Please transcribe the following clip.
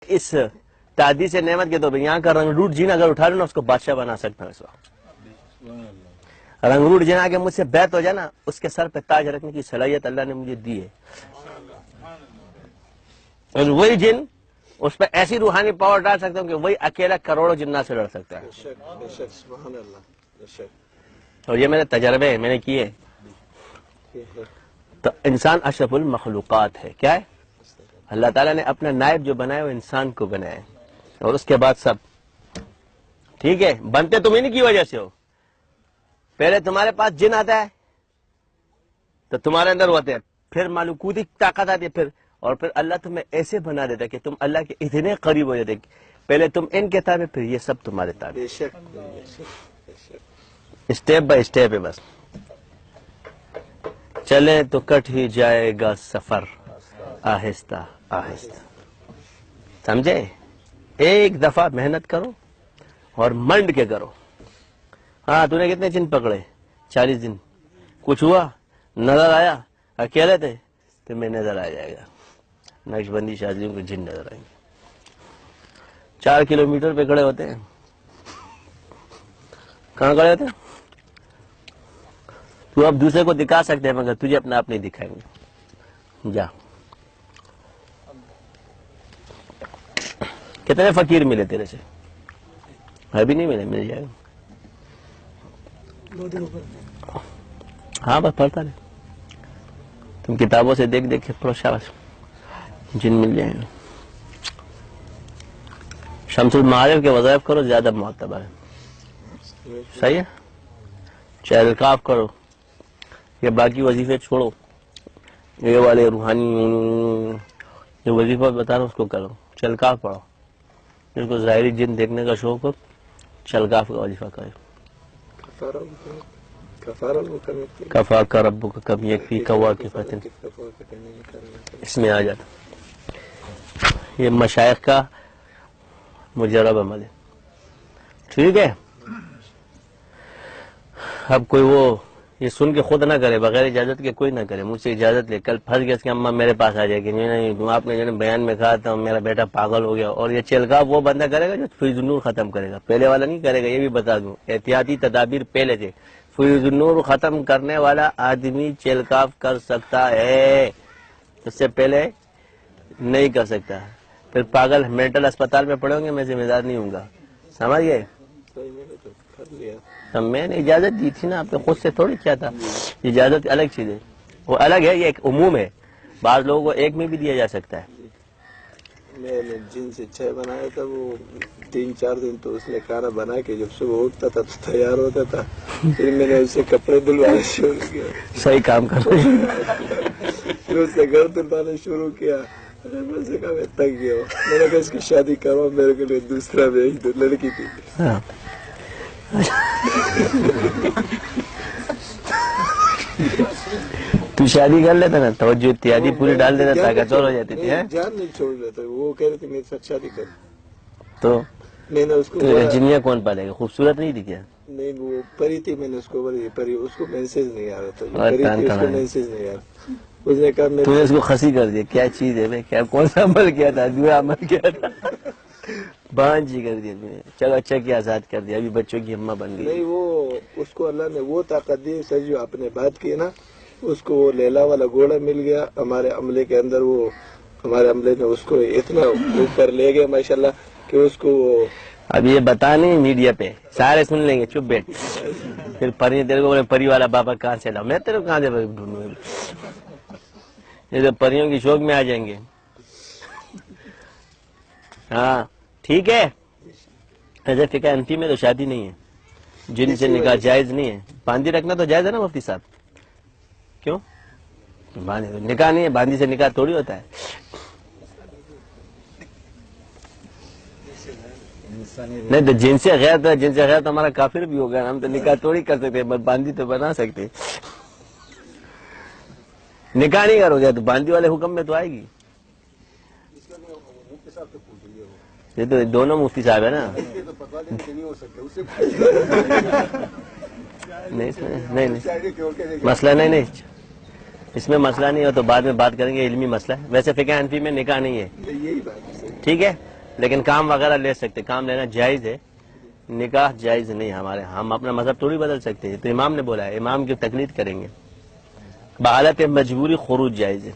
اس تعدی سے نعمت کے طور پہ یہاں کا رنگ روٹ جین اگر اٹھا لوں نا اس کو بادشاہ بنا سکتا ہوں اس وقت. رنگ روٹ جن آ کے مجھ سے بیعت ہو جائے نا اس کے سر پہ تاج رکھنے کی صلاحیت اللہ نے مجھے دی ہے. اور وہی جن اس پہ ایسی روحانی پاور ڈال سکتا ہوں کہ وہی اکیلا کروڑوں جنات سے لڑ سکتا ہے. اور یہ میرے تجربے ہیں, میں نے کیے. تو انسان اشرف المخلوقات ہے. کیا ہے؟ اللہ تعالیٰ نے اپنا نائب جو بنایا وہ انسان کو بنایا ہے, اور اس کے بعد سب. ٹھیک ہے, بنتے تم انہیں کی وجہ سے ہو. پہلے تمہارے پاس جن آتا ہے تو تمہارے اندر ہوتے ہیں, پھر ملکوتی طاقت آتی ہے, پھر اللہ تمہیں ایسے بنا دیتا ہے کہ تم اللہ کے اتنے قریب ہو جاتے. پہلے تم ان کے تابع, پھر یہ سب تمہارے تابع. اسٹیپ بائی اسٹیپ ہے بس. چلے تو کٹ ہی جائے گا سفر آہستہ آہستہ. سمجھے؟ ایک دفعہ محنت کرو اور منڈ کے کرو. ہاں تو نے کتنے جن پکڑے؟ 40 دن. کچھ ہوا؟ نظر آیا؟ اکیلے تھے تو میں نظر آ جائے گا. نقش بندی شادیوں کو جن نظر آئیں گے. 4 کلومیٹر پہ کھڑے ہوتے ہیں. کہاں کھڑے ہوتے ہیں؟ تو اب دوسرے کو دکھا سکتے ہیں مگر تجھے اپنا آپ نہیں دکھائیں گے. جا. کتنے فقیر ملے تیرے سے؟ ابھی نہیں ملے, مل جائے گا. ہاں بس پڑھتا رہے. تم کتابوں سے دیکھ دیکھ کے پڑھو, شاباش جن مل جائیں گے. شمس المعارف کے وظائف کرو, زیادہ معتبر ہے. صحیح ہے. چہلقاف کرو, یہ باقی وظیفے چھوڑو. یہ والے روحانی جو وظیفہ بتا رہا ہوں اس کو کرو. چہلقاف پڑھو. جس کو ظاہری جن دیکھنے کا شوق ہو چہلقاف کا وظیفہ کرے. کفا کا ربو کا کم یکفی کوا کے فتن, اس میں آ جاتا. یہ مشائخ کا مجرب عمل ہے. ٹھیک ہے. اب کوئی وہ یہ سن کے خود نہ کرے, بغیر اجازت کے کوئی نہ کرے. مجھ سے اجازت لے, کل پھنس گیا اس کی اماں میرے پاس آ جائے گی. نہیں, آپ نے جو بیان میں کہا تھا میرا بیٹا پاگل ہو گیا. اور یہ چہلقاف وہ بندہ کرے گا جو فیض النور ختم کرے گا, پہلے والا نہیں کرے گا. یہ بھی بتا دوں, احتیاطی تدابیر پہلے سے. فیض النور ختم کرنے والا آدمی چہلقاف کر سکتا ہے, اس سے پہلے نہیں کر سکتا. پھر پاگل مینٹل اسپتال میں پڑھیں گے, میں ذمہ دار نہیں ہوں گا. سمجھ گئے؟ میں نے اجازت دی تھی نا, آپ نے خود سے تھوڑی کیا تھا. اجازت الگ چیز ہے, وہ الگ ہے, یہ ایک عموم ہے. بعض لوگوں کو ایک میں بھی دیا جا سکتا ہے. میں نے جن سے 6 بنایا تھا, وہ 3-4 دن تو اس نے کھانا بنا کے جب صبح اٹھتا تھا تو تیار ہوتا تھا. پھر میں نے اسے کپڑے دھلوانا شروع کیا. صحیح کام کر رہے ہیں. پھر اس سے گھر دھلوانا شروع کیا. میں سے کہا میں تنگ گیا ہوں. میں نے کہا اس کی شادی کرو, میرے کے لیے دوسرا بھیج دو. لڑکی تھی. تو شادی کر لیتا نا, توجہ اتحادی پوری ڈال دیتا, طاقت اور ہو جاتی تھی. جان نہیں چھوڑ لیتا. وہ کہہ رہے تھے میرے ساتھ شادی کر. تو میں نے اس کو جنیا کون پالے گا؟ خوبصورت نہیں دکھا؟ نہیں, وہ پری تھی. میں نے اس کو بولی پری, اس کو میسج نہیں آ رہا تھا. پری تھی, اس کو میسج نہیں آ رہا. اس نے کہا تو نے اس کو خسی کر دیا. کیا چیز ہے بھائی, کیا کون سا عمل کیا تھا؟ دعا عمل کیا تھا, بانجی کر دیا میں نے. چلو اچھا کیا, آزاد کر دیا, ابھی بچوں کی اماں بن گئی. نہیں, وہ اس کو اللہ نے وہ طاقت دی. سر جو آپ نے بات کی نا, اس کو وہ لیلا والا گھوڑا مل گیا ہمارے عملے کے اندر. وہ ہمارے عملے نے اس کو اتنا اوپر لے گیا ماشاءاللہ کہ اس کو اب یہ بتا نہیں میڈیا پہ, سارے سن لیں گے. چپ بیٹھ. پھر پری تیرے کو پری والا بابا کہاں سے لاؤ؟ میں تیرے کو کہاں سے ڈھونڈوں؟ یہ تو پریوں کی شوق میں آ جائیں گے. ہاں ٹھیک ہے. ایسے فقہ حنفی میں تو شادی نہیں ہے, جن سے نکاح جائز نہیں ہے. باندھی رکھنا تو جائز ہے نا مفتی صاحب؟ کیوں نکاح نہیں ہے؟ باندھی سے نکاح تھوڑی ہوتا ہے. نہیں تو جن سے غیر تو, جن سے غیر تو ہمارا کافر بھی ہو گیا. ہم تو نکاح تھوڑی کر سکتے, بس باندھی تو بنا سکتے. نکاح نہیں کرو گے تو باندھی والے حکم میں تو آئے گی. یہ تو دونوں مفتی صاحب ہے نا. نہیں مسئلہ نہیں, اس میں مسئلہ نہیں ہو تو بعد میں بات کریں گے. علمی مسئلہ ہے. ویسے فقہ حنفی میں نکاح نہیں ہے. ٹھیک ہے, لیکن کام وغیرہ لے سکتے، کام لینا جائز ہے، نکاح جائز نہیں ہمارے، ہم اپنا مذہب تھوڑی بدل سکتے ہیں، تو امام نے بولا ہے، امام کی تقلید کریں گے، بحالت مجبوری خروج جائز ہے۔